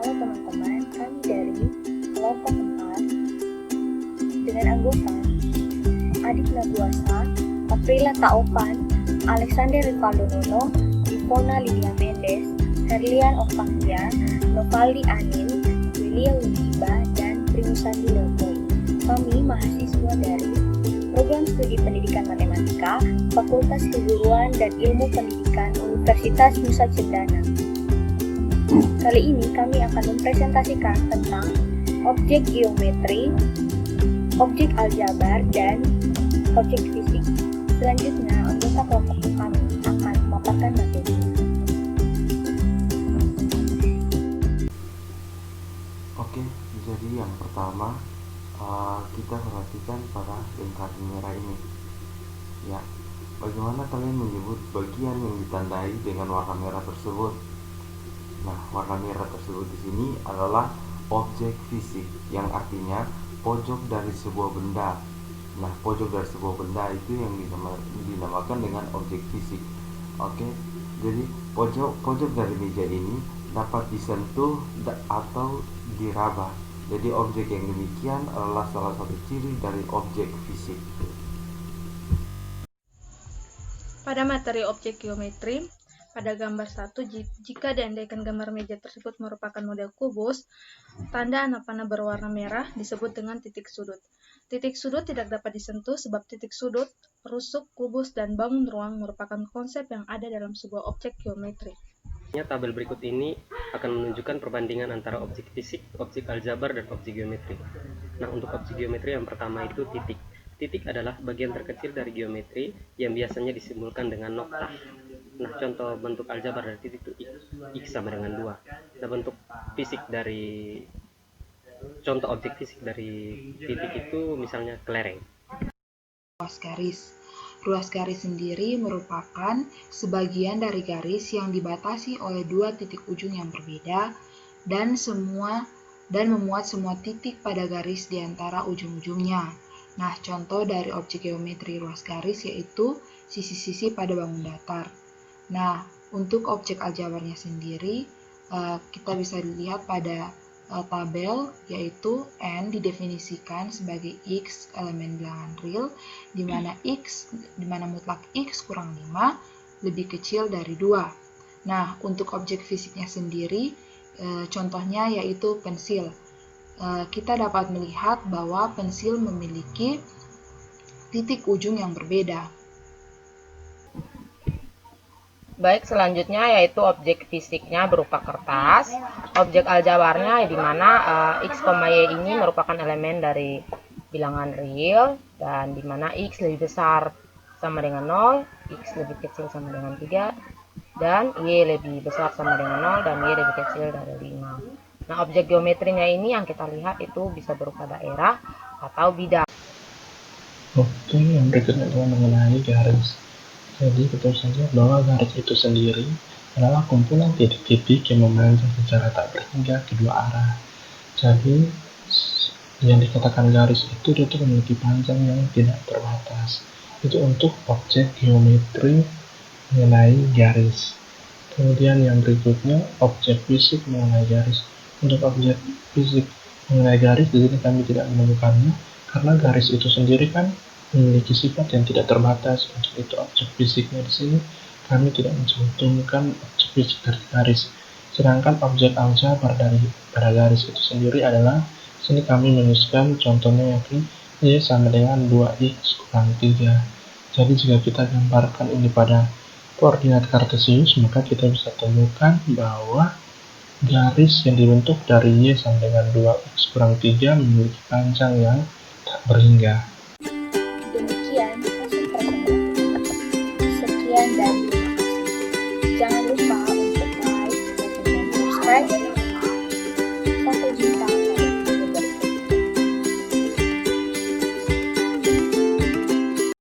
Halo teman-teman, kami dari kelompok 4 dengan anggota Adik Naguasa, Aprila Taopan, Alexander Rivaldo Nono, Ivona Lydia Mendes, Herlian Octavia, Novaldi Anin, Willia Wijiba, dan Primusandi Leopold. Kami mahasiswa dari Program Studi Pendidikan Matematika, Fakultas Keguruan dan Ilmu Pendidikan Universitas Nusa Cendana. Kali ini kami akan mempresentasikan tentang objek geometri, objek aljabar, dan objek fisik. Selanjutnya, anggota kelompok kami akan memaparkan materi. Oke, jadi yang pertama kita perhatikan pada lingkaran merah ini. Ya, bagaimana kalian menyebut bagian yang ditandai dengan warna merah tersebut? Nah, warna merah tersebut di sini adalah objek fisik, yang artinya pojok dari sebuah benda. Nah, pojok dari sebuah benda itu yang dinamakan dengan objek fisik. Oke, jadi pojok dari meja ini dapat disentuh atau diraba. Jadi objek yang demikian adalah salah satu ciri dari objek fisik. Pada materi objek geometri, pada gambar 1, jika diandaikan gambar meja tersebut merupakan model kubus, tanda anak panah berwarna merah disebut dengan titik sudut. Titik sudut tidak dapat disentuh sebab titik sudut, rusuk, kubus, dan bangun ruang merupakan konsep yang ada dalam sebuah objek geometri. Tabel berikut ini akan menunjukkan perbandingan antara objek fisik, objek aljabar, dan objek geometri. Nah, untuk objek geometri yang pertama itu titik. Titik adalah bagian terkecil dari geometri yang biasanya disimbolkan dengan noktah. Nah, contoh bentuk aljabar dari titik itu X sama dengan 2. Nah, bentuk fisik dari contoh objek fisik dari titik itu misalnya kelereng. Ruas garis. Ruas garis sendiri merupakan sebagian dari garis yang dibatasi oleh dua titik ujung yang berbeda dan memuat semua titik pada garis di antara ujung-ujungnya. Nah, contoh dari objek geometri ruas garis yaitu sisi-sisi pada bangun datar. Nah, untuk objek aljabarnya sendiri, kita bisa dilihat pada tabel, yaitu N didefinisikan sebagai X elemen bilangan real, di mana mutlak X kurang 5 lebih kecil dari 2. Nah, untuk objek fisiknya sendiri, contohnya yaitu pensil. Kita dapat melihat bahwa pensil memiliki titik ujung yang berbeda. Baik, selanjutnya yaitu objek fisiknya berupa kertas. Objek aljabarnya di mana X, Y ini merupakan elemen dari bilangan real dan di mana X lebih besar sama dengan 0, X lebih kecil sama dengan 3, dan Y lebih besar sama dengan 0 dan Y lebih kecil dari 5. Nah, objek geometrinya ini yang kita lihat itu bisa berupa daerah atau bidang. Oke, yang berikutnya adalah mengenai garis. Jadi betul saja bahwa garis itu sendiri adalah kumpulan titik-titik yang memanjang secara tak berhingga kedua arah. Jadi yang dikatakan garis itu memiliki panjang yang tidak terbatas. Itu untuk objek geometri mengenai garis. Kemudian yang berikutnya objek fisik mengenai garis. Untuk objek fisik mengenai garis di sini kami tidak menemukannya karena garis itu sendiri kan memiliki sifat yang tidak terbatas. Untuk itu objek fisiknya di sini kami tidak mencantumkan objek fisik dari garis. Sedangkan objek aljabar pada garis itu sendiri adalah sini kami menuliskan contohnya yakni Y sama dengan 2X kurang 3. Jadi jika kita gambarkan ini pada koordinat kartesius, maka kita bisa temukan bahwa garis yang dibentuk dari Y sama dengan 2X kurang 3 memiliki panjang yang tak berhingga.